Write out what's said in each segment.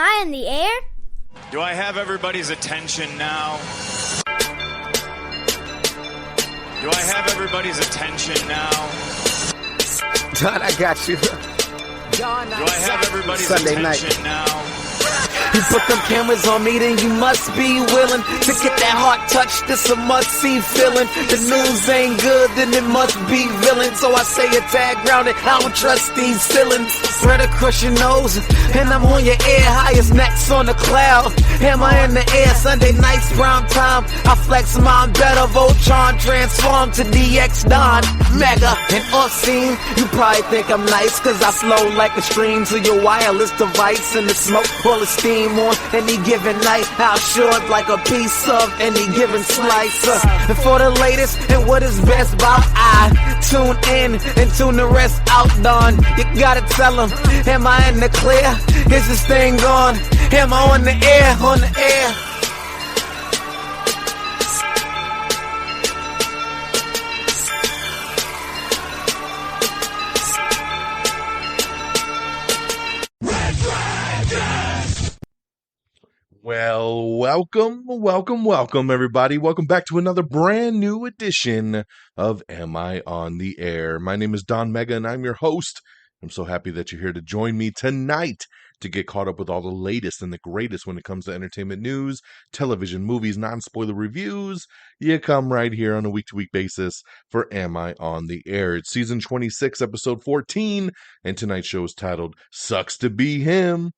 I in the air? Do I have everybody's attention now? Do I have everybody's attention now? Don, I got you. Do I have everybody's Sunday attention night. now? You put them cameras on me, then you must be willing to get that heart touch. This a must-see feeling. The news ain't good, then it must be villain. So I say a tag grounded, I don't trust these ceilings. Spread across your nose, and I'm on your ear. Highest necks on the cloud, hammer in the air. Sunday nights, prime time. I flex mine better. Voltron transform to DX Don Mega. And off scene, you probably think I'm nice, cause I flow like a stream to your wireless device. And the smoke all the steam on any given night. How short like a piece of any given slice. And for the latest and what is best about I tune in and tune the rest out. Don, you gotta tell them, am I in the clear? Is this thing on? Am I on the air? On the air? Well, welcome, everybody. Welcome back to another brand new edition of Am I on the Air? My name is DONMEGA, and I'm your host. I'm so happy that you're here to join me tonight to get caught up with all the latest and the greatest when it comes to entertainment news, television, movies, non-spoiler reviews. You come right here on a week-to-week basis for Am I on the Air? It's season 26, episode 14, and tonight's show is titled Sucks to Be Him.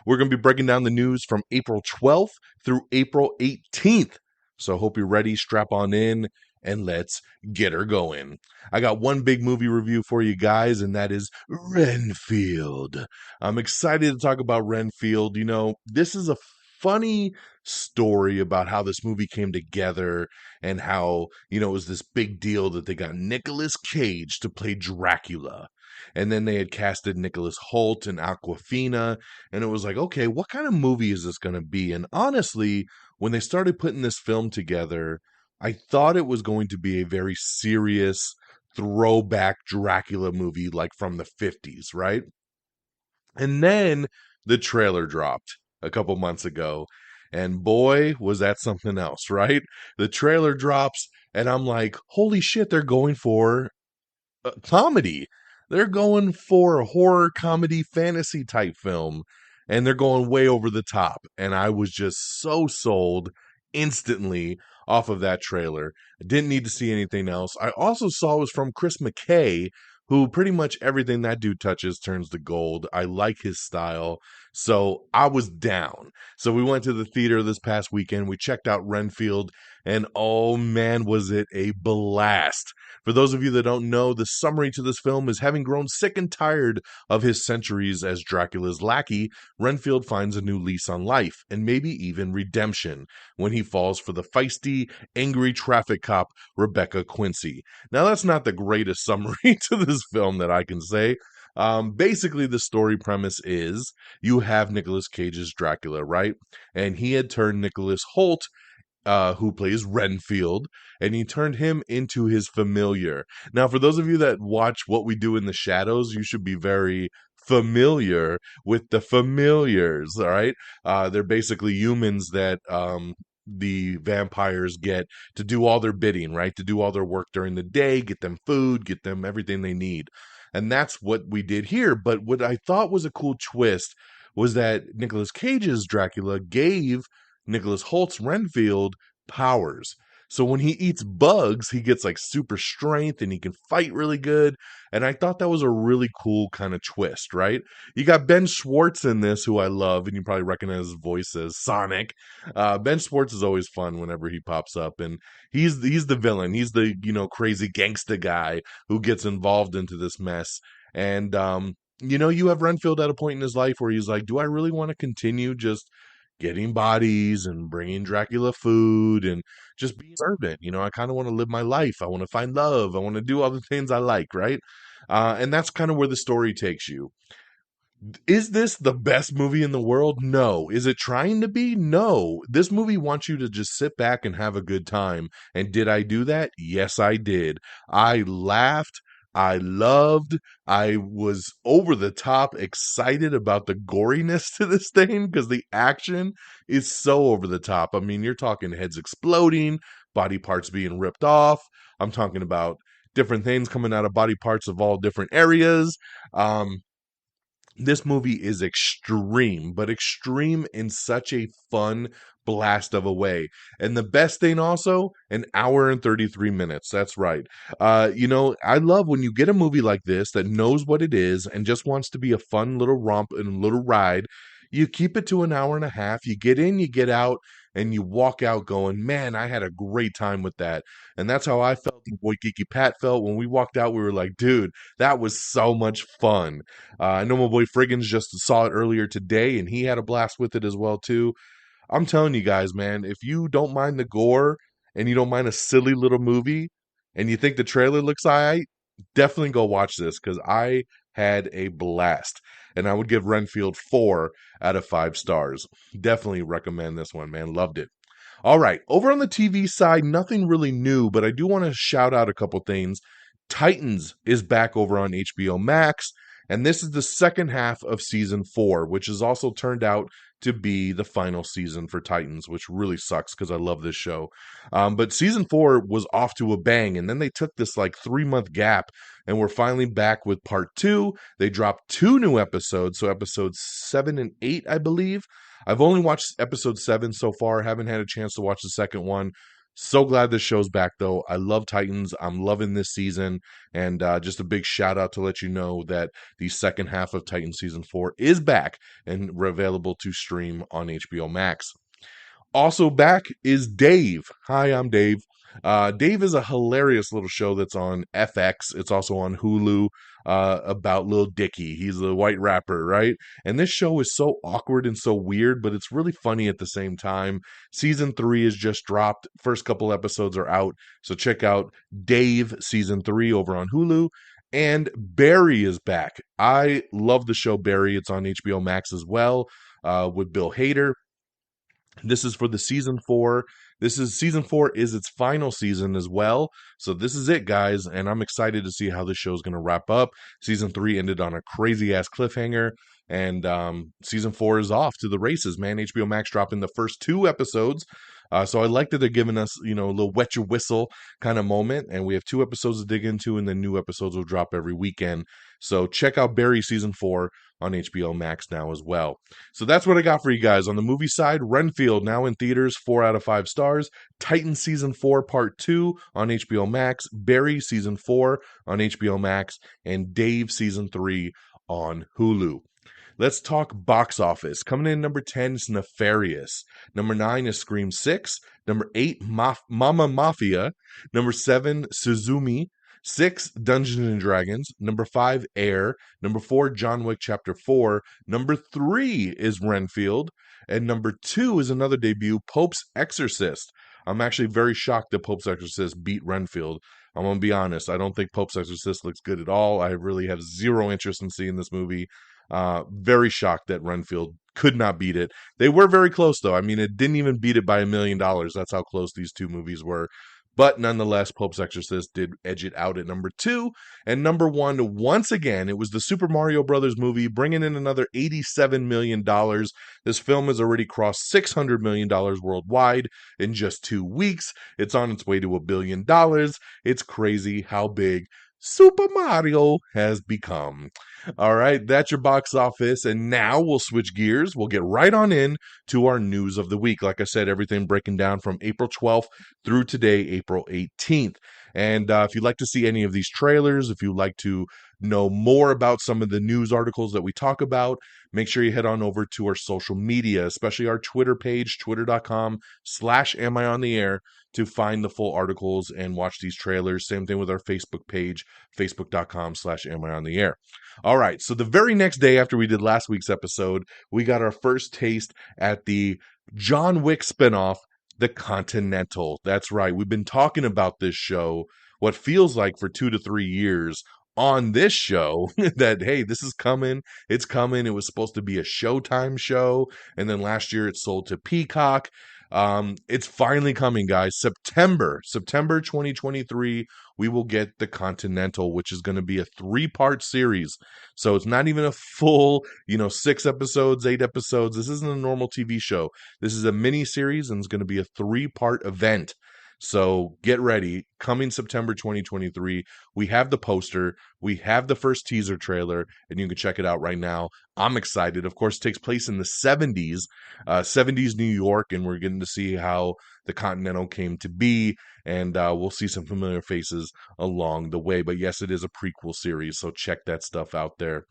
We're going to be breaking down the news from April 12th through April 18th. So I hope you're ready, strap on in, and let's get her going. I got one big movie review for you guys, and that is Renfield. I'm excited to talk about Renfield. You know, this is a funny story about how this movie came together and how, you know, it was this big deal that they got Nicolas Cage to play Dracula. And then they had casted Nicholas Hoult and Awkwafina, and it was like, okay, what kind of movie is this going to be? And honestly, when they started putting this film together, I thought it was going to be a very serious throwback Dracula movie, like from the 50s, right? And then the trailer dropped a couple months ago, and boy, was that something else, right? The trailer drops, and I'm like, holy shit, they're going for a comedy. They're going for a horror, comedy, fantasy type film, and they're going way over the top. And I was just so sold instantly off of that trailer. I didn't need to see anything else. I also saw it was from Chris McKay, who pretty much everything that dude touches turns to gold. I like his style, so I was down. So we went to the theater this past weekend. We checked out Renfield, and oh man, was it a blast. For those of you that don't know, the summary to this film is having grown sick and tired of his centuries as Dracula's lackey, Renfield finds a new lease on life, and maybe even redemption, when he falls for the feisty, angry traffic cop, Rebecca Quincy. Now, that's not the greatest summary to this film that I can say. Basically, the story premise is you have Nicolas Cage's Dracula, right? And he had turned Nicholas Hoult, who plays Renfield, and he turned him into his familiar. Now, for those of you that watch What We Do in the Shadows, you should be very familiar with the familiars, all right? They're basically humans that the vampires get to do all their bidding, right? To do all their work during the day, get them food, get them everything they need. And that's what we did here. But what I thought was a cool twist was that Nicolas Cage's Dracula gave Nicholas Holt's Renfield powers. So when he eats bugs, he gets like super strength and he can fight really good. And I thought that was a really cool kind of twist, right? You got Ben Schwartz in this, who I love, and you probably recognize his voice as Sonic. Ben Schwartz is always fun whenever he pops up, and he's the villain. He's the, you know, crazy gangsta guy who gets involved into this mess. And you know, you have Renfield at a point in his life where he's like, do I really want to continue just getting bodies and bringing Dracula food and just being a servant? You know, I kind of want to live my life. I want to find love. I want to do all the things I like, right? And that's kind of where the story takes you. Is this the best movie in the world? No. Is it trying to be? No. This movie wants you to just sit back and have a good time. And did I do that? Yes, I did. I laughed. I was over the top excited about the goriness to this thing because the action is so over the top. I mean, you're talking heads exploding, body parts being ripped off. I'm talking about different things coming out of body parts of all different areas. This movie is extreme, but extreme in such a fun blast of a way. And the best thing also, an hour and 33 minutes. That's right. I love when you get a movie like this that knows what it is and just wants to be a fun little romp and a little ride. You keep it to an hour and a half. You get in, you get out, and you walk out going, man, I had a great time with that. And that's how I felt. Boy, Geeky Pat felt when we walked out. We were like, dude, that was so much fun. I know my boy Friggins just saw it earlier today, and he had a blast with it as well too. I'm telling you guys, man, if you don't mind the gore and you don't mind a silly little movie, and you think the trailer looks alright, definitely go watch this because I had a blast, and I would give Renfield 4 out of 5 stars. Definitely recommend this one, man. Loved it. All right, over on the TV side, nothing really new, but I do want to shout out a couple things. Titans is back over on HBO Max, and this is the second half of season 4, which has also turned out to be the final season for Titans, which really sucks because I love this show. But season 4 was off to a bang, and then they took this like 3-month gap, and we're finally back with part 2. They dropped 2 new episodes, so episodes 7 and 8, I believe. I've only watched episode 7 so far. Haven't had a chance to watch the second one. So glad this show's back, though. I love Titans. I'm loving this season. And just a big shout out to let you know that the second half of Titans season 4 is back and available to stream on HBO Max. Also back is Dave. Hi, I'm Dave. Dave is a hilarious little show that's on FX. It's also on Hulu about Lil Dicky. He's the white rapper, right? And this show is so awkward and so weird, but it's really funny at the same time. Season 3 is just dropped. First couple episodes are out. So check out Dave Season 3 over on Hulu. And Barry is back. I love the show Barry. It's on HBO Max as well with Bill Hader. This is for the season 4. Season 4 is its final season as well. So this is it, guys, and I'm excited to see how this show is going to wrap up. Season 3 ended on a crazy ass cliffhanger, and season 4 is off to the races, man. HBO Max dropping the first 2 episodes. So I like that they're giving us, a little wet your whistle kind of moment, and we have 2 episodes to dig into, and then new episodes will drop every weekend. So check out Barry season 4 on HBO Max now as well. So that's what I got for you guys. On the movie side, Renfield now in theaters, 4 out of 5 stars. Titan season 4 part 2 on HBO Max. Barry season 4 on HBO Max. And Dave season 3 on Hulu. Let's talk box office. Coming in number 10 is Nefarious. Number 9 is Scream 6. Number 8, Mama Mafia. Number 7, Suzumi. 6, Dungeons and Dragons. Number 5, Air. Number 4, John Wick Chapter 4. Number 3 is Renfield. And number 2 is another debut, Pope's Exorcist. I'm actually very shocked that Pope's Exorcist beat Renfield. I'm going to be honest. I don't think Pope's Exorcist looks good at all. I really have zero interest in seeing this movie. Very shocked that Renfield could not beat it. They were very close, though. I mean, it didn't even beat it by $1 million. That's how close these two movies were. But nonetheless, Pope's Exorcist did edge it out at number 2. And number 1, once again, it was the Super Mario Brothers movie, bringing in another $87 million. This film has already crossed $600 million worldwide in just 2 weeks. It's on its way to $1 billion. It's crazy how big Super Mario has become. All right, that's your box office. And now we'll switch gears. We'll get right on in to our news of the week. Like I said, everything breaking down from April 12th through today, April 18th. And if you'd like to see any of these trailers, if you'd like to know more about some of the news articles that we talk about, make sure you head on over to our social media, especially our Twitter page, twitter.com/amiontheair, to find the full articles and watch these trailers. Same thing with our Facebook page, facebook.com/amiontheair. All right, so the very next day after we did last week's episode, we got our first taste at the John Wick spinoff, The Continental. That's right, we've been talking about this show, what feels like for 2 to 3 years, on this show that, hey, this is coming. It's coming. It was supposed to be a Showtime show. And then last year it sold to Peacock. It's finally coming, guys. September 2023, we will get the Continental, which is going to be a 3-part series. So it's not even a full, 6 episodes, 8 episodes. This isn't a normal TV show. This is a mini series, and it's going to be a 3-part event. So get ready. Coming September 2023, we have the poster, we have the first teaser trailer, and you can check it out right now. I'm excited. Of course, it takes place in the 70s, 70s New York, and we're getting to see how the Continental came to be, and we'll see some familiar faces along the way. But yes, it is a prequel series, so check that stuff out there.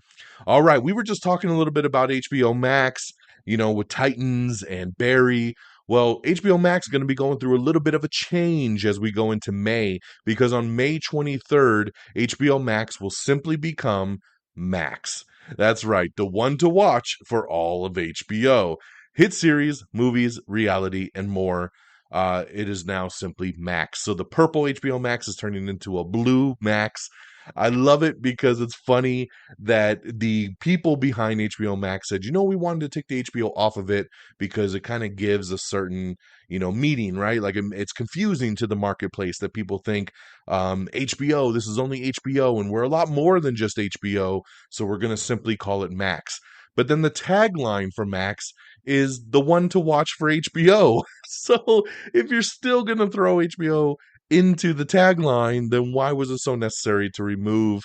All right, we were just talking a little bit about HBO Max, with Titans and Barry. Well, HBO Max is going to be going through a little bit of a change as we go into May, because on May 23rd, HBO Max will simply become Max. That's right, the one to watch for all of HBO. Hit series, movies, reality, and more. It is now simply Max. So the purple HBO Max is turning into a blue Max. I love it because it's funny that the people behind HBO Max said, we wanted to take the HBO off of it because it kind of gives a certain, meaning, right? Like it's confusing to the marketplace that people think HBO, this is only HBO, and we're a lot more than just HBO, so we're going to simply call it Max. But then the tagline for Max is the one to watch for HBO. So if you're still going to throw HBO into the tagline, then why was it so necessary to remove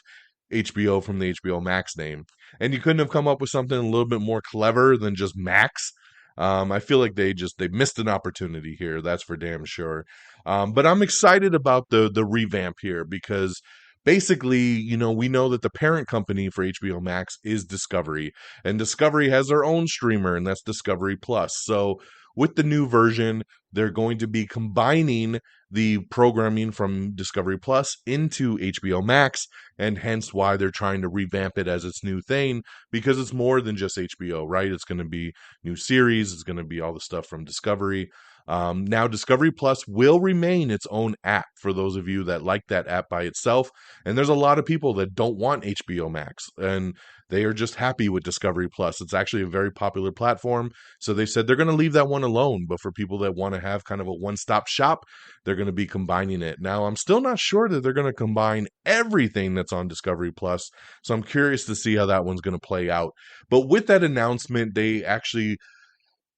HBO from the HBO Max name? And you couldn't have come up with something a little bit more clever than just Max. I feel like they missed an opportunity here. That's for damn sure. But I'm excited about the revamp here because basically, we know that the parent company for HBO Max is Discovery, and Discovery has their own streamer, and that's Discovery Plus. So with the new version, they're going to be combining the programming from Discovery Plus into HBO Max, and hence why they're trying to revamp it as its new thing, because it's more than just HBO, right? It's going to be new series, it's going to be all the stuff from Discovery. Now, Discovery Plus will remain its own app for those of you that like that app by itself. And there's a lot of people that don't want HBO Max, and they are just happy with Discovery Plus. It's actually a very popular platform. So they said they're going to leave that one alone. But for people that want to have kind of a one-stop shop, they're going to be combining it. Now, I'm still not sure that they're going to combine everything that's on Discovery Plus. So I'm curious to see how that one's going to play out. But with that announcement, they actually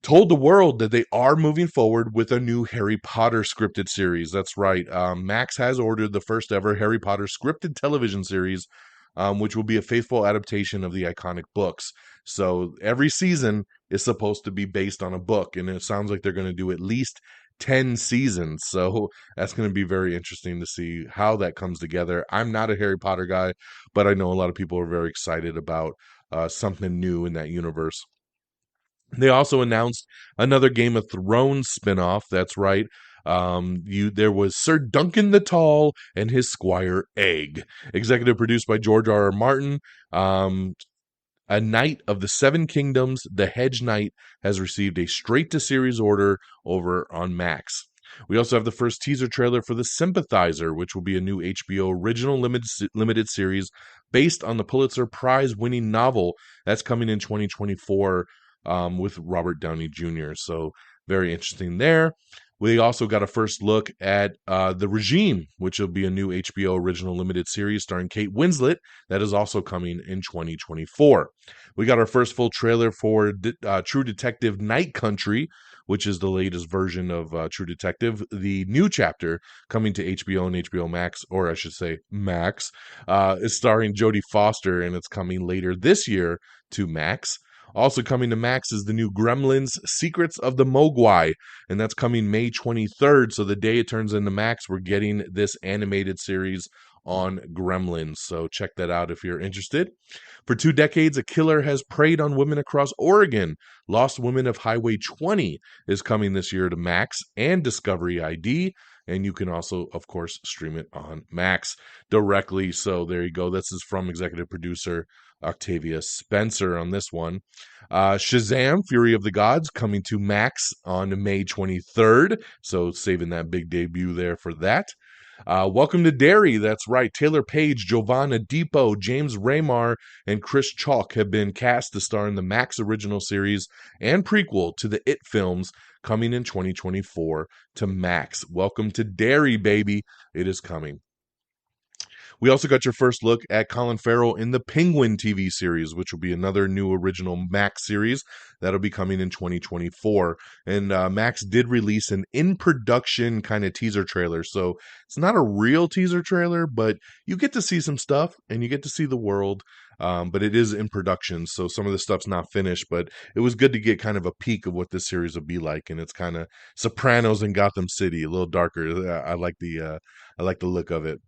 told the world that they are moving forward with a new Harry Potter scripted series. That's right. Max has ordered the first ever Harry Potter scripted television series, which will be a faithful adaptation of the iconic books. So every season is supposed to be based on a book, and it sounds like they're going to do at least 10 seasons. So that's going to be very interesting to see how that comes together. I'm not a Harry Potter guy, but I know a lot of people are very excited about something new in that universe. They also announced another Game of Thrones spinoff. That's right. There was Sir Duncan the Tall and his Squire Egg, executive produced by George R. R. Martin. A Knight of the Seven Kingdoms, The Hedge Knight, has received a straight-to-series order over on Max. We also have the first teaser trailer for The Sympathizer, which will be a new HBO original limited series based on the Pulitzer Prize-winning novel that's coming in 2024 with Robert Downey Jr. So very interesting there. We also got a first look at The Regime, which will be a new HBO original limited series starring Kate Winslet that is also coming in 2024. We got our first full trailer for True Detective Night Country, which is the latest version of True Detective. The new chapter coming to HBO and HBO Max, or I should say Max, is starring Jodie Foster, and it's coming later this year to Max. Also coming to Max is the new Gremlins Secrets of the Mogwai, and that's coming May 23rd. So the day it turns into Max, we're getting this animated series on Gremlins. So check that out if you're interested. For 2 decades, a killer has preyed on women across Oregon. Lost Women of Highway 20 is coming this year to Max and Discovery ID. And you can also, of course, stream it on Max directly. So there you go. This is from executive producer Octavia Spencer on this one. Shazam! Fury of the Gods coming to Max on May 23rd. So saving that big debut there for that. Welcome to Derry. That's right. Taylor Page, Giovanna Depot, James Raymar, and Chris Chalk have been cast to star in the Max original series and prequel to the It films coming in 2024 to Max. Welcome to Derry, baby. It is coming. We also got your first look at Colin Farrell in the Penguin TV series, which will be another new original Max series that'll be coming in 2024. And Max did release an in-production kind of teaser trailer. So it's not a real teaser trailer, but you get to see some stuff and you get to see the world. But it is in production, so some of the stuff's not finished. But it was good to get kind of a peek of what this series will be like, and it's kind of Sopranos in Gotham City, a little darker. I like the look of it.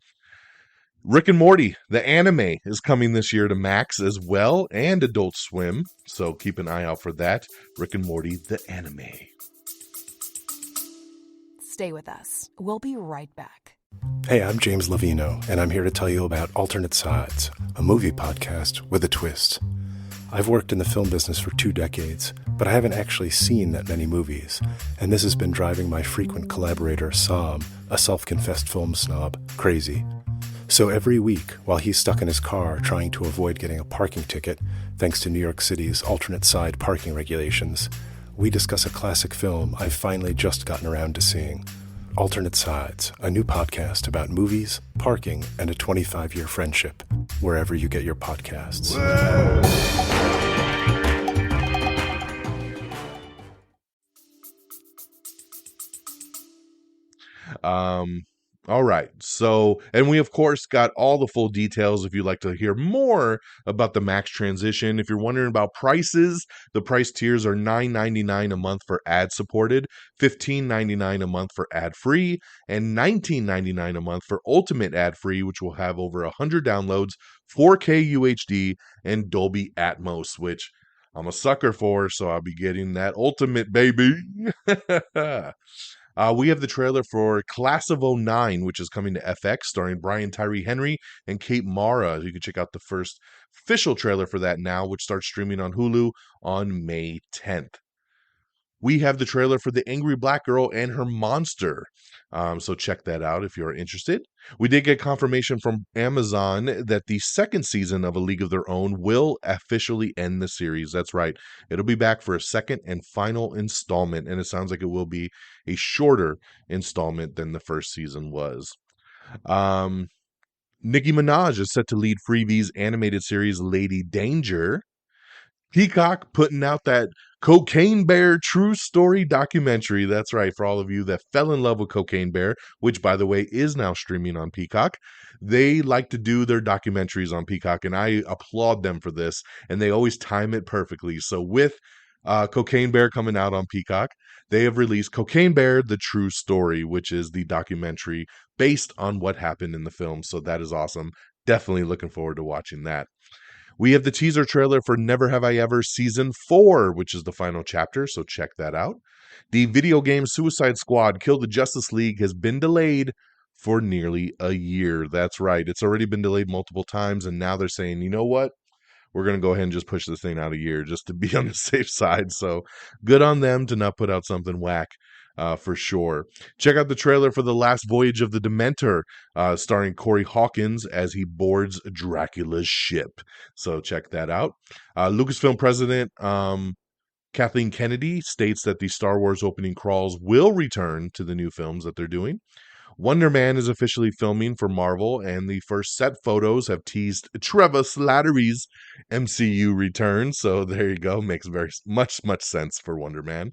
Rick and Morty, the anime, is coming this year to Max as well, and Adult Swim, so keep an eye out for that. Rick and Morty, the anime. Stay with us. We'll be right back. Hey, I'm James Lovino, and I'm here to tell you about Alternate Sides, a movie podcast with a twist. I've worked in the film business for 2 decades, but I haven't actually seen that many movies, and this has been driving my frequent collaborator, Sam, a self-confessed film snob, crazy. So every week, while he's stuck in his car trying to avoid getting a parking ticket, thanks to New York City's alternate side parking regulations, we discuss a classic film I've finally just gotten around to seeing. Alternate Sides, a new podcast about movies, parking, and a 25-year friendship, wherever you get your podcasts. All right. So, and we, of course, got all the full details if you'd like to hear more about the Max transition. If you're wondering about prices, the price tiers are $9.99 a month for ad-supported, $15.99 a month for ad-free, and $19.99 a month for ultimate ad-free, which will have over 100 downloads, 4K UHD, and Dolby Atmos, which I'm a sucker for, so I'll be getting that ultimate, baby. We have the trailer for Class of '09, which is coming to FX, starring Brian Tyree Henry and Kate Mara. You can check out the first official trailer for that now, which starts streaming on Hulu on May 10th. We have the trailer for The Angry Black Girl and Her Monster. So check that out if you're interested. We did get confirmation from Amazon that the second season of A League of Their Own will officially end the series. That's right. It'll be back for a second and final installment, and it sounds like it will be a shorter installment than the first season was. Nicki Minaj is set to lead Freevee's animated series Lady Danger. Peacock putting out that Cocaine Bear true story documentary. That's right, for all of you that fell in love with Cocaine Bear, which, by the way, is now streaming on Peacock. They like to do their documentaries on Peacock, and I applaud them for this, and they always time it perfectly. So with Cocaine Bear coming out on Peacock, they have released Cocaine Bear, the true story, which is the documentary based on what happened in the film. So that is awesome. Definitely looking forward to watching that. We have the teaser trailer for Never Have I Ever Season 4, which is the final chapter, so check that out. The video game Suicide Squad Kill the Justice League has been delayed for nearly a year. That's right. It's already been delayed multiple times, and now they're saying, you know what? We're going to go ahead and just push this thing out a year just to be on the safe side. So good on them to not put out something whack. For sure. Check out the trailer for The Last Voyage of the Dementor, starring Corey Hawkins as he boards Dracula's ship. So check that out. Lucasfilm president Kathleen Kennedy states that the Star Wars opening crawls will return to the new films that they're doing. Wonder Man is officially filming for Marvel, and the first set photos have teased Trevor Slattery's MCU return. So there you go. Makes very much sense for Wonder Man.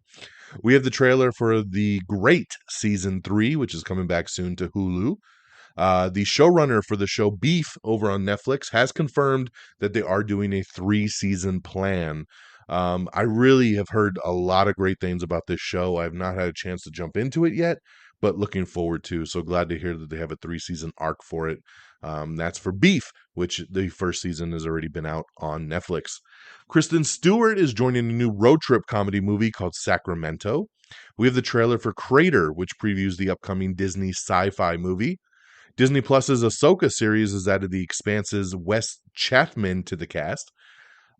We have the trailer for The Great Season 3, which is coming back soon to Hulu. The showrunner for the show Beef over on Netflix has confirmed that they are doing a 3-season plan. I really have heard a lot of great things about this show. I have not had a chance to jump into it yet, but looking forward to. So glad to hear that they have a 3-season arc for it. That's for Beef, which the first season has already been out on Netflix. Kristen Stewart is joining a new road trip comedy movie called Sacramento. We have the trailer for Crater, which previews the upcoming Disney sci-fi movie. Disney Plus's Ahsoka series has added The Expanse's Wes Chatham to the cast.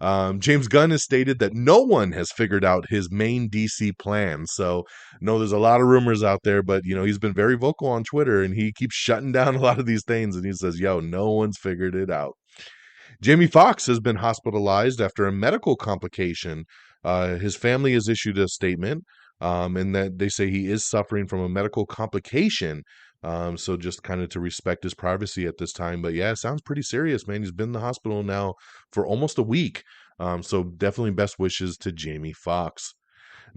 James Gunn has stated that no one has figured out his main DC plan. So, no, there's a lot of rumors out there, but he's been very vocal on Twitter, and he keeps shutting down a lot of these things. And he says, "Yo, no one's figured it out." Jamie Foxx has been hospitalized after a medical complication. His family has issued a statement, and that they say he is suffering from a medical complication. So just kind of to respect his privacy at this time. But yeah, it sounds pretty serious, man. He's been in the hospital now for almost a week. So definitely best wishes to Jamie Foxx.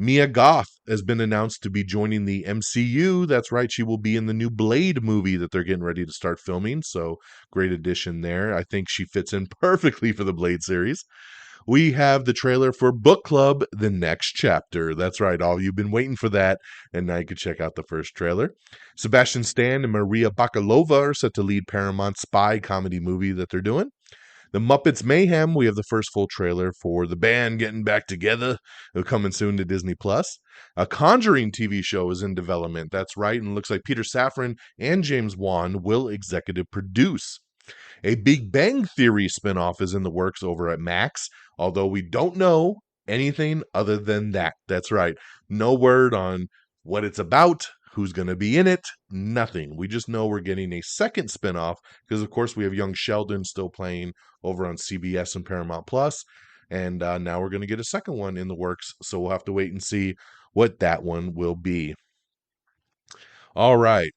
Mia Goth has been announced to be joining the MCU. That's right, she will be in the new Blade movie that they're getting ready to start filming. So great addition there. I think she fits in perfectly for the Blade series. We have the trailer for Book Club, The Next Chapter. That's right, all you've been waiting for that, and now you can check out the first trailer. Sebastian Stan and Maria Bakalova are set to lead Paramount's spy comedy movie that they're doing. The Muppets Mayhem, we have the first full trailer for the band getting back together. They're coming soon to Disney+. A Conjuring TV show is in development. That's right, and it looks like Peter Safran and James Wan will executive produce. A Big Bang Theory spinoff is in the works over at Max, although we don't know anything other than that. That's right. No word on what it's about, who's going to be in it, nothing. We just know we're getting a second spinoff because, of course, we have young Sheldon still playing over on CBS and Paramount Plus, and now we're going to get a second one in the works, so we'll have to wait and see what that one will be. All right.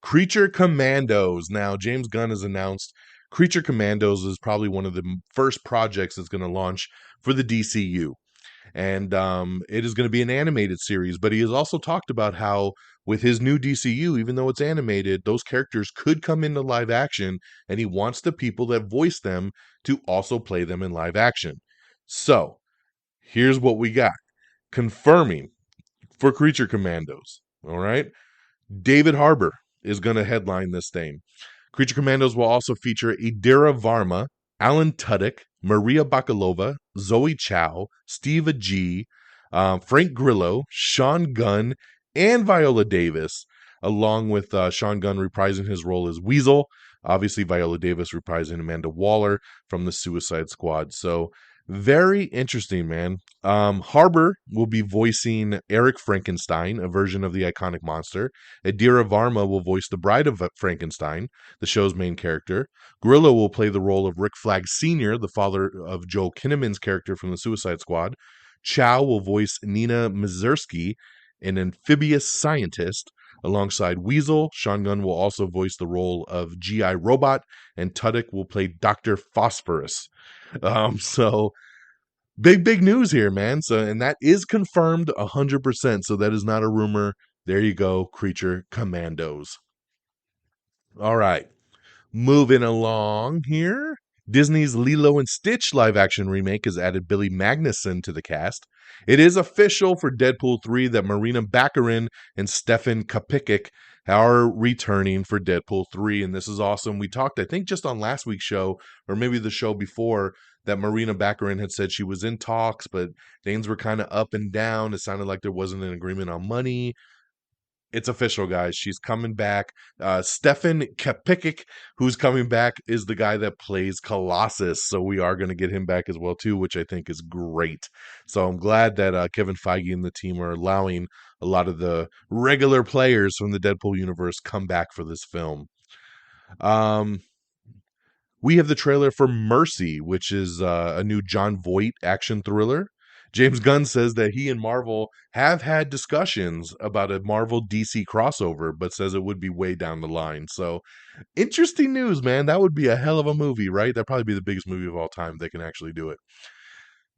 Creature Commandos. Now, James Gunn has announced Creature Commandos is probably one of the first projects that's going to launch for the DCU. And it is going to be an animated series, but he has also talked about how with his new DCU, even though it's animated, those characters could come into live action, and he wants the people that voice them to also play them in live action. So, here's what we got. Confirming for Creature Commandos, all right? David Harbour is going to headline this thing. Creature Commandos will also feature Idira Varma, Alan Tudyk, Maria Bakalova, Zoe Chow, Steve Agee, Frank Grillo, Sean Gunn, and Viola Davis, along with Sean Gunn reprising his role as Weasel. Obviously, Viola Davis reprising Amanda Waller from the Suicide Squad. So, very interesting, man. Harbour will be voicing Eric Frankenstein, a version of the iconic monster. Idira Varma will voice the bride of Frankenstein, the show's main character. Grillo will play the role of Rick Flag Sr., the father of Joel Kinnaman's character from the Suicide Squad. Chow will voice Nina Mazursky, an amphibious scientist. Alongside Weasel, Sean Gunn will also voice the role of G.I. Robot, and Tudyk will play Dr. Phosphorus. So big news here, man. So, and that is confirmed 100%. So that is not a rumor. There you go, Creature Commandos. All right, moving along here. Disney's Lilo and Stitch live-action remake has added Billy Magnussen to the cast. It is official for Deadpool 3 that Marina Baccarin and Stefan Kapicic are returning for Deadpool 3, and this is awesome. We talked, I think, just on last week's show, or maybe the show before, that Marina Baccarin had said she was in talks, but things were kind of up and down. It sounded like there wasn't an agreement on money. It's official, guys. She's coming back. Stefan Kapicic, who's coming back, is the guy that plays Colossus. So we are going to get him back as well, too, which I think is great. So I'm glad that Kevin Feige and the team are allowing a lot of the regular players from the Deadpool universe come back for this film. We have the trailer for Mercy, which is a new Jon Voight action thriller. James Gunn says that he and Marvel have had discussions about a Marvel DC crossover, but says it would be way down the line. So, interesting news, man. That would be a hell of a movie, right? That'd probably be the biggest movie of all time if they can actually do it.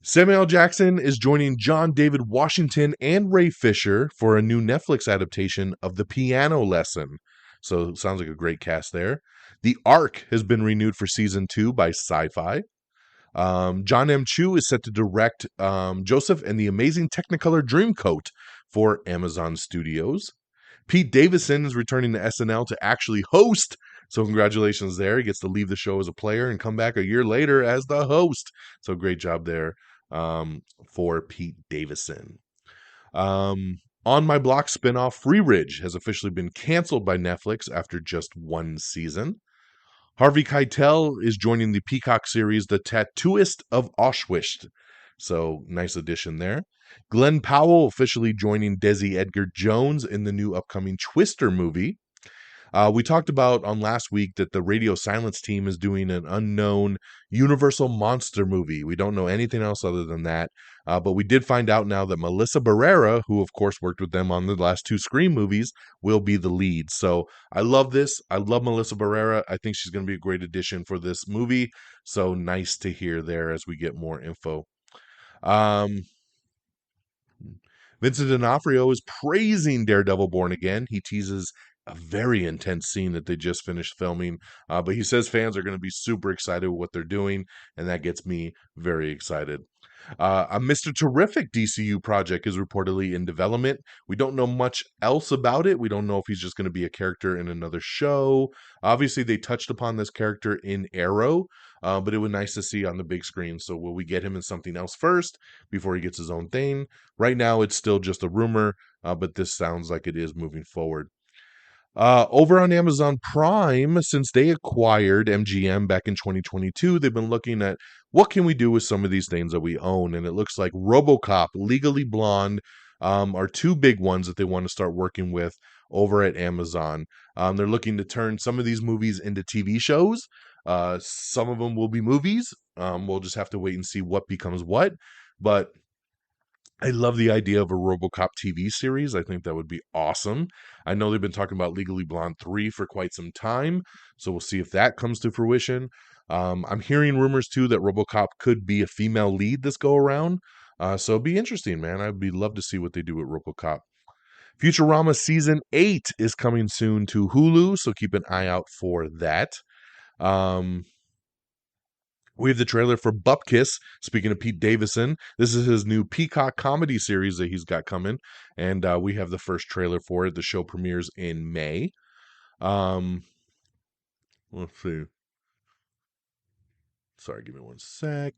Samuel L. Jackson is joining John David Washington and Ray Fisher for a new Netflix adaptation of The Piano Lesson. So, it sounds like a great cast there. The Ark has been renewed for season 2 by Sci-Fi. John M. Chu is set to direct Joseph and the Amazing Technicolor Dreamcoat for Amazon Studios. Pete Davidson is returning to SNL to actually host, so congratulations there. He gets to leave the show as a player and come back a year later as the host. So great job there for Pete Davidson. On My Block spinoff Free Ridge has officially been canceled by Netflix after just one season. Harvey Keitel is joining the Peacock series The Tattooist of Auschwitz. So, nice addition there. Glenn Powell officially joining Desi Edgar Jones in the new upcoming Twister movie. We talked about on last week that the Radio Silence team is doing an unknown Universal Monster movie. We don't know anything else other than that. But we did find out now that Melissa Barrera, who of course worked with them on the last 2 Scream movies, will be the lead. So I love this. I love Melissa Barrera. I think she's going to be a great addition for this movie. So nice to hear there as we get more info. Vincent D'Onofrio is praising Daredevil Born Again. He teases a very intense scene that they just finished filming, but he says fans are going to be super excited with what they're doing, and that gets me very excited. A Mr. Terrific DCU project is reportedly in development. We don't know much else about it. We don't know if he's just going to be a character in another show. Obviously, they touched upon this character in Arrow, but it was nice to see on the big screen. So will we get him in something else first before he gets his own thing? Right now, it's still just a rumor, but this sounds like it is moving forward. Over on Amazon Prime, since they acquired MGM back in 2022, they've been looking at what can we do with some of these things that we own, and it looks like RoboCop, Legally Blonde are 2 big ones that they want to start working with over at Amazon. They're looking to turn some of these movies into TV shows. Some of them will be movies. We'll just have to wait and see what becomes what, but I love the idea of a RoboCop TV series. I think that would be awesome. I know they've been talking about Legally Blonde 3 for quite some time, so we'll see if that comes to fruition. I'm hearing rumors, too, that RoboCop could be a female lead this go-around, so it'd be interesting, man. I'd love to see what they do with RoboCop. Futurama Season 8 is coming soon to Hulu, so keep an eye out for that. We have the trailer for Bupkis. Speaking of Pete Davidson, this is his new Peacock comedy series that he's got coming, and we have the first trailer for it. The show premieres in May. Let's see. Sorry, give me one sec.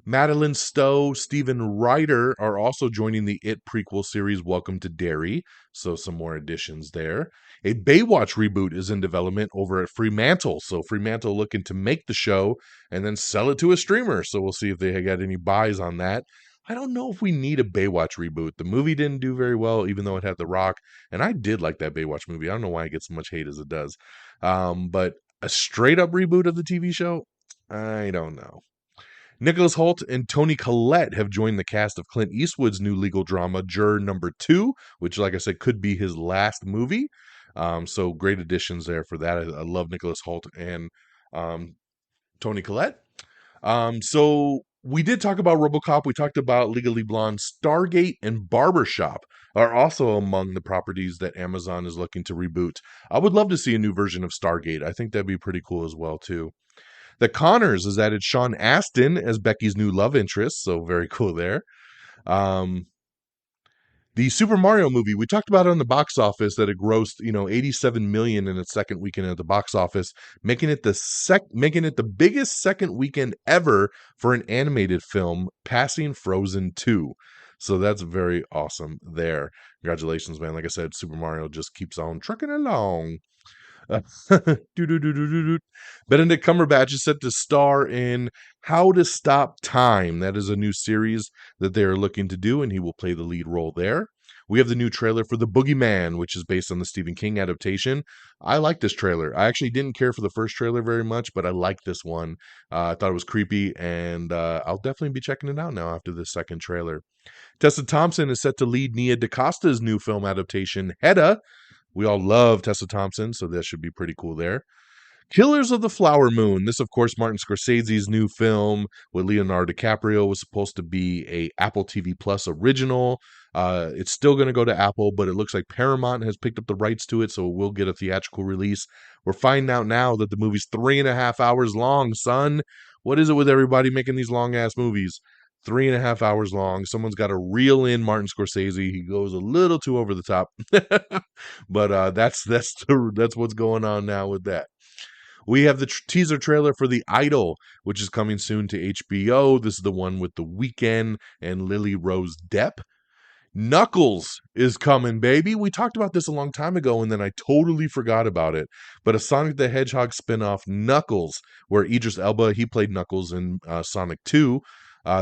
Madeline Stowe, Stephen Ryder are also joining the It prequel series Welcome to Derry, so some more additions there. A Baywatch reboot is in development over at Fremantle, so Fremantle looking to make the show and then sell it to a streamer, so we'll see if they got any buys on that. I don't know if we need a Baywatch reboot. The movie didn't do very well, even though it had The Rock, and I did like that Baywatch movie. I don't know why it gets so much hate as it does. But a straight-up reboot of the TV show? I don't know. Nicholas Hoult and Toni Collette have joined the cast of Clint Eastwood's new legal drama, Juror Number 2, which, like I said, could be his last movie. So great additions there for that. I love Nicholas Hoult and Toni Collette. So we did talk about RoboCop. We talked about Legally Blonde. Stargate and Barbershop are also among the properties that Amazon is looking to reboot. I would love to see a new version of Stargate. I think that'd be pretty cool as well, too. The Connors has added Sean Astin as Becky's new love interest, so very cool there. The Super Mario movie, we talked about it on the box office that it grossed, $87 million in its second weekend at the box office, making it the biggest second weekend ever for an animated film, passing Frozen 2. So that's very awesome there. Congratulations, man. Like I said, Super Mario just keeps on trucking along. Benedict Cumberbatch is set to star in How to Stop Time. That is a new series that they are looking to do, and he will play the lead role there. We have the new trailer for The Boogeyman, which is based on the Stephen King adaptation. I like this trailer. I actually didn't care for the first trailer very much, but I like this one. I thought it was creepy, and I'll definitely be checking it out now after the second trailer. Tessa Thompson is set to lead Nia DaCosta's new film adaptation, Hedda. We all love Tessa Thompson, so that should be pretty cool there. Killers of the Flower Moon. This, of course, Martin Scorsese's new film with Leonardo DiCaprio was supposed to be a Apple TV Plus original. It's still going to go to Apple, but it looks like Paramount has picked up the rights to it, so it will get a theatrical release. We're finding out now that the movie's 3.5 hours long, son. What is it with everybody making these long-ass movies? 3.5 hours long. Someone's got to reel in Martin Scorsese. He goes a little too over the top, but that's what's going on now with that. We have the teaser trailer for The Idol, which is coming soon to HBO. This is the one with The Weeknd and Lily Rose Depp. Knuckles is coming, baby. We talked about this a long time ago, and then I totally forgot about it. But a Sonic the Hedgehog spinoff, Knuckles, where Idris Elba, he played Knuckles in Sonic 2.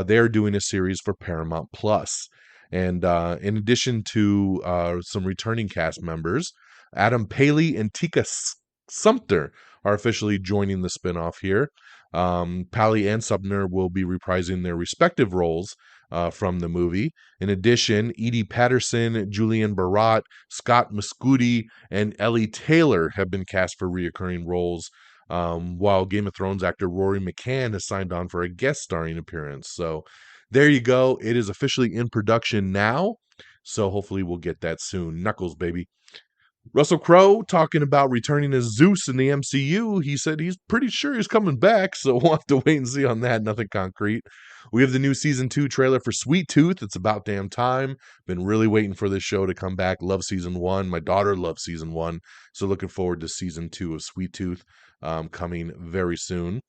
They're doing a series for Paramount Plus. And in addition to some returning cast members, Adam Paley and Tika Sumpter are officially joining the spinoff here. Paley and Sumner will be reprising their respective roles from the movie. In addition, Edie Patterson, Julian Barat, Scott Mescudi, and Ellie Taylor have been cast for reoccurring roles, while Game of Thrones actor Rory McCann has signed on for a guest starring appearance. So there you go. It is officially in production now. So hopefully we'll get that soon. Knuckles, baby. Russell Crowe talking about returning as Zeus in the MCU. He said he's pretty sure he's coming back, so we'll have to wait and see on that. Nothing concrete. We have the new season 2 trailer for Sweet Tooth. It's about damn time. Been really waiting for this show to come back. Love season 1. My daughter loves season 1, so looking forward to season 2 of Sweet Tooth coming very soon.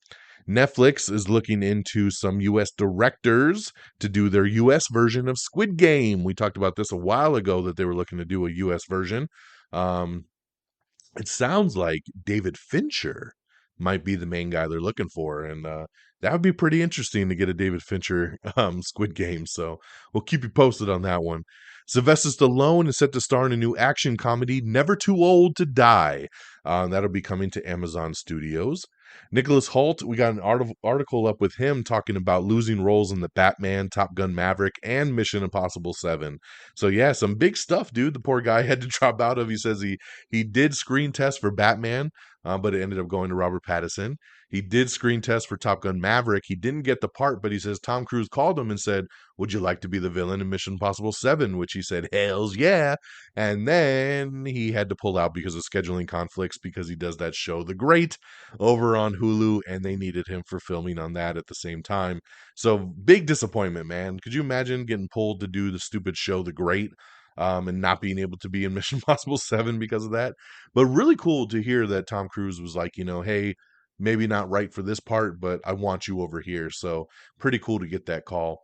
Netflix is looking into some U.S. directors to do their U.S. version of Squid Game. We talked about this a while ago that they were looking to do a U.S. version. It sounds like David Fincher might be the main guy they're looking for, and that would be pretty interesting to get a David Fincher Squid Game. So we'll keep you posted on that one. Sylvester Stallone is set to star in a new action comedy, Never Too Old to Die. That'll be coming to Amazon Studios. Nicholas Hoult, we got an article up with him talking about losing roles in the Batman, Top Gun Maverick, and Mission Impossible 7. So yeah, some big stuff, dude. The poor guy had to drop out of. He says he did screen test for Batman, but it ended up going to Robert Pattinson. He did screen test for Top Gun Maverick. He didn't get the part, but he says Tom Cruise called him and said, "Would you like to be the villain in Mission Impossible 7?" Which he said, "Hells yeah." And then he had to pull out because of scheduling conflicts because he does that show, The Great, over on Hulu, and they needed him for filming on that at the same time. So big disappointment, man. Could you imagine getting pulled to do the stupid show, The Great? And not being able to be in Mission Impossible 7 because of that. But really cool to hear that Tom Cruise was like, hey, maybe not right for this part, but I want you over here. So pretty cool to get that call.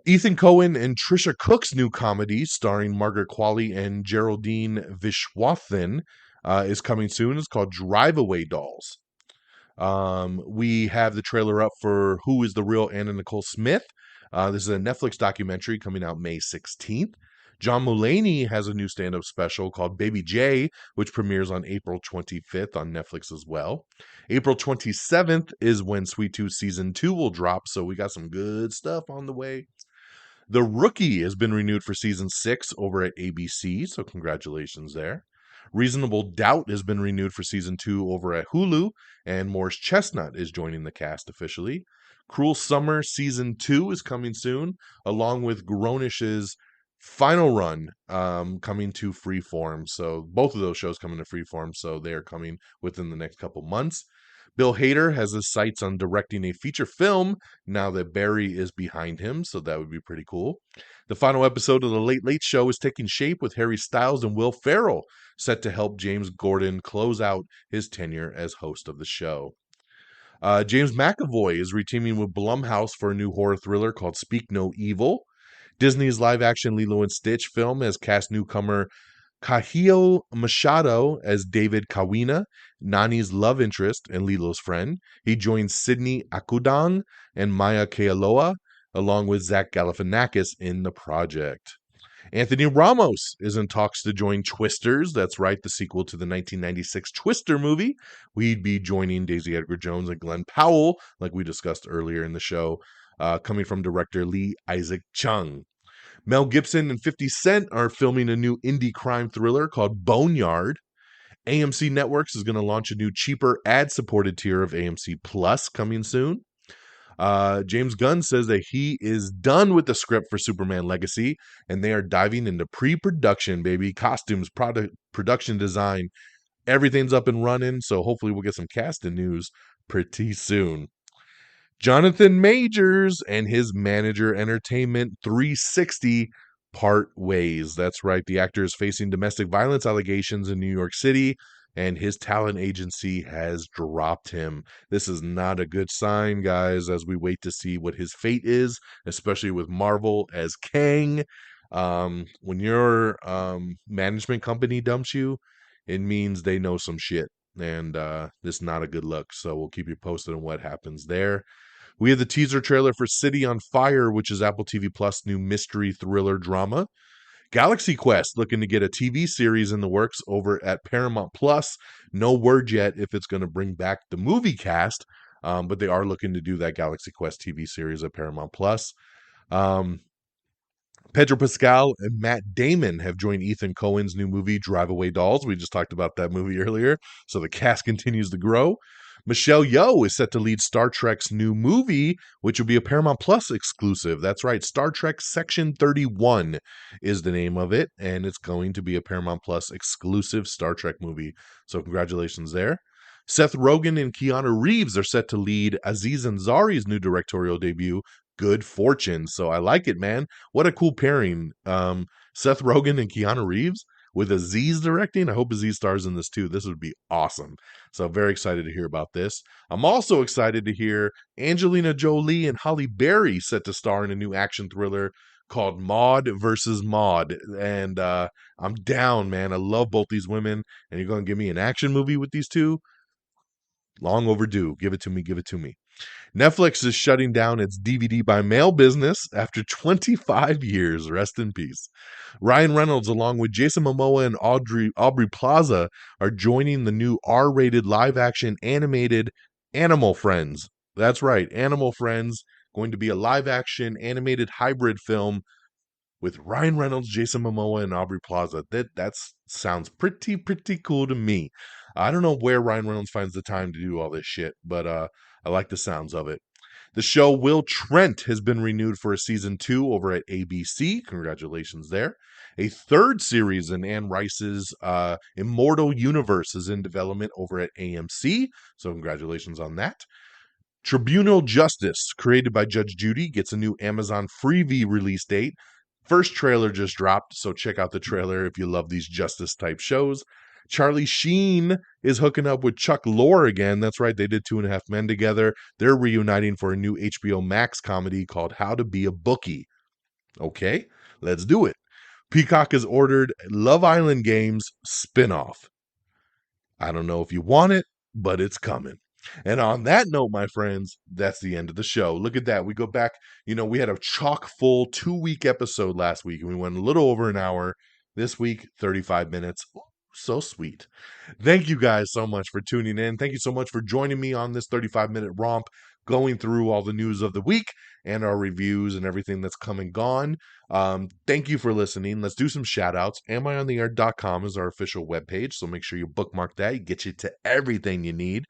Ethan Coen and Trisha Cook's new comedy starring Margaret Qualley and Geraldine Vishwathan is coming soon. It's called Drive Away Dolls. We have the trailer up for Who is the Real Anna Nicole Smith. This is a Netflix documentary coming out May 16th. John Mulaney has a new stand-up special called Baby J, which premieres on April 25th on Netflix as well. April 27th is when Sweet Tooth Season 2 will drop, so we got some good stuff on the way. The Rookie has been renewed for Season 6 over at ABC, so congratulations there. Reasonable Doubt has been renewed for Season 2 over at Hulu, and Morris Chestnut is joining the cast officially. Cruel Summer Season 2 is coming soon, along with Grownish's final run coming to Freeform. So both of those shows coming to Freeform, so they are coming within the next couple months. Bill Hader has his sights on directing a feature film now that Barry is behind him, so that would be pretty cool. The final episode of The Late Late Show is taking shape with Harry Styles and Will Ferrell set to help James Gordon close out his tenure as host of the show. James McAvoy is reteaming with Blumhouse for a new horror thriller called Speak No Evil. Disney's live-action Lilo and Stitch film has cast newcomer Kahio Machado as David Kawina, Nani's love interest and Lilo's friend. He joins Sydney Akudang and Maya Kealoha, along with Zach Galifianakis in the project. Anthony Ramos is in talks to join Twisters. That's right, the sequel to the 1996 Twister movie. We'd be joining Daisy Edgar Jones and Glenn Powell, like we discussed earlier in the show, coming from director Lee Isaac Chung. Mel Gibson and 50 Cent are filming a new indie crime thriller called Boneyard. AMC Networks is going to launch a new cheaper ad-supported tier of AMC Plus coming soon. James Gunn says that he is done with the script for Superman Legacy, and they are diving into pre-production, baby. Costumes, production design, everything's up and running, so hopefully we'll get some casting news pretty soon. Jonathan Majors and his manager Entertainment 360 part ways. That's right. The actor is facing domestic violence allegations in New York City, and his talent agency has dropped him. This is not a good sign, guys, as we wait to see what his fate is, especially with Marvel as Kang. When your management company dumps you, it means they know some shit, and this is not a good look. So we'll keep you posted on what happens there. We have the teaser trailer for City on Fire, which is Apple TV Plus' new mystery thriller drama. Galaxy Quest looking to get a TV series in the works over at Paramount Plus. No word yet if it's going to bring back the movie cast, but they are looking to do that Galaxy Quest TV series at Paramount Plus. Pedro Pascal and Matt Damon have joined Ethan Coen's new movie, Drive Away Dolls. We just talked about that movie earlier, so the cast continues to grow. Michelle Yeoh is set to lead Star Trek's new movie, which will be a Paramount Plus exclusive. That's right, Star Trek Section 31 is the name of it, and it's going to be a Paramount Plus exclusive Star Trek movie. So congratulations there. Seth Rogen and Keanu Reeves are set to lead Aziz Ansari's new directorial debut, Good Fortune. So I like it, man. What a cool pairing. Seth Rogen and Keanu Reeves with Aziz directing. I hope Aziz stars in this too. This would be awesome. So very excited to hear about this. I'm also excited to hear Angelina Jolie and Halle Berry set to star in a new action thriller called Maude versus Maude. And I'm down, man. I love both these women. And you're going to give me an action movie with these two? Long overdue. Give it to me. Give it to me. Netflix is shutting down its DVD by mail business after 25 years. Rest in peace. Ryan Reynolds, along with Jason Momoa and Aubrey Plaza, are joining the new R-rated live-action animated Animal Friends. That's right, Animal Friends, going to be a live-action animated hybrid film with Ryan Reynolds, Jason Momoa, and Aubrey Plaza. That sounds pretty cool to me. I don't know where Ryan Reynolds finds the time to do all this shit, but I like the sounds of it. The show Will Trent has been renewed for a season 2 over at ABC. Congratulations there. A third series in Anne Rice's Immortal Universe is in development over at AMC. So congratulations on that. Tribunal Justice, created by Judge Judy, gets a new Amazon Freevee release date. First trailer just dropped, so check out the trailer if you love these justice type shows. Charlie Sheen is hooking up with Chuck Lorre again. That's right, they did 2.5 Men together. They're reuniting for a new HBO Max comedy called How to Be a Bookie. Okay, let's do it. Peacock has ordered Love Island Games spinoff. I don't know if you want it, but it's coming. And on that note, my friends, that's the end of the show. Look at that. We go back, we had a chock full 2-week episode last week, and we went a little over an hour. This week, 35 minutes. So sweet. Thank you guys so much for tuning in. Thank you so much for joining me on this 35-minute romp, going through all the news of the week and our reviews and everything that's come and gone. Thank you for listening. Let's do some shout outs. AmIOnTheAir.com is our official webpage, so make sure you bookmark that. It gets you to everything you need.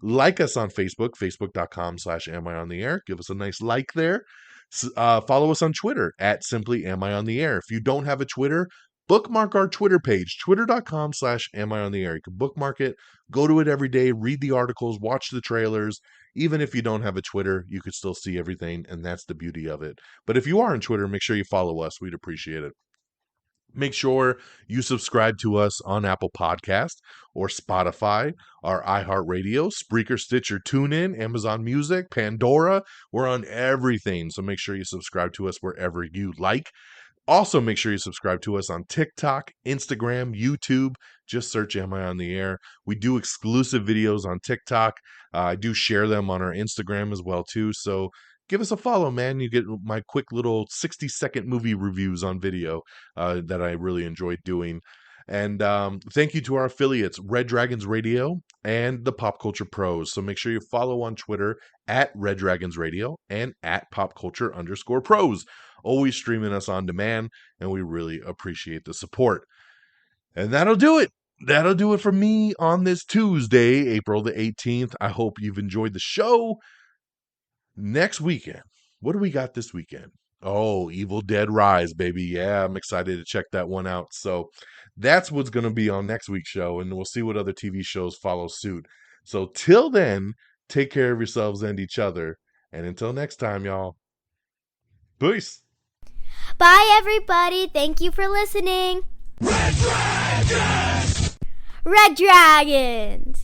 Like us on Facebook, facebook.com/AmIOnTheAir. Give us a nice like there. Follow us on Twitter at simply AmIOnTheAir. If you don't have a Twitter, bookmark our Twitter page, twitter.com/AmIOnTheAir. You can bookmark it, go to it every day, read the articles, watch the trailers. Even if you don't have a Twitter, you could still see everything, and that's the beauty of it. But if you are on Twitter, make sure you follow us. We'd appreciate it. Make sure you subscribe to us on Apple Podcast or Spotify, our iHeartRadio, Spreaker, Stitcher, TuneIn, Amazon Music, Pandora. We're on everything, so make sure you subscribe to us wherever you like. Also, make sure you subscribe to us on TikTok, Instagram, YouTube. Just search Am I on the Air? We do exclusive videos on TikTok. I do share them on our Instagram as well, too. So give us a follow, man. You get my quick little 60-second movie reviews on video that I really enjoy doing. And thank you to our affiliates, Red Dragons Radio and the Pop Culture Pros. So make sure you follow on Twitter at Red Dragons Radio and at PopCulture_Pros. Always streaming us on demand, and we really appreciate the support. And that'll do it. That'll do it for me on this Tuesday, April the 18th. I hope you've enjoyed the show. Next weekend, what do we got this weekend? Oh, Evil Dead Rise, baby. Yeah, I'm excited to check that one out. So that's what's going to be on next week's show, and we'll see what other TV shows follow suit. So till then, take care of yourselves and each other. And until next time, y'all. Peace. Bye, everybody. Thank you for listening. Red Dragons! Red Dragons!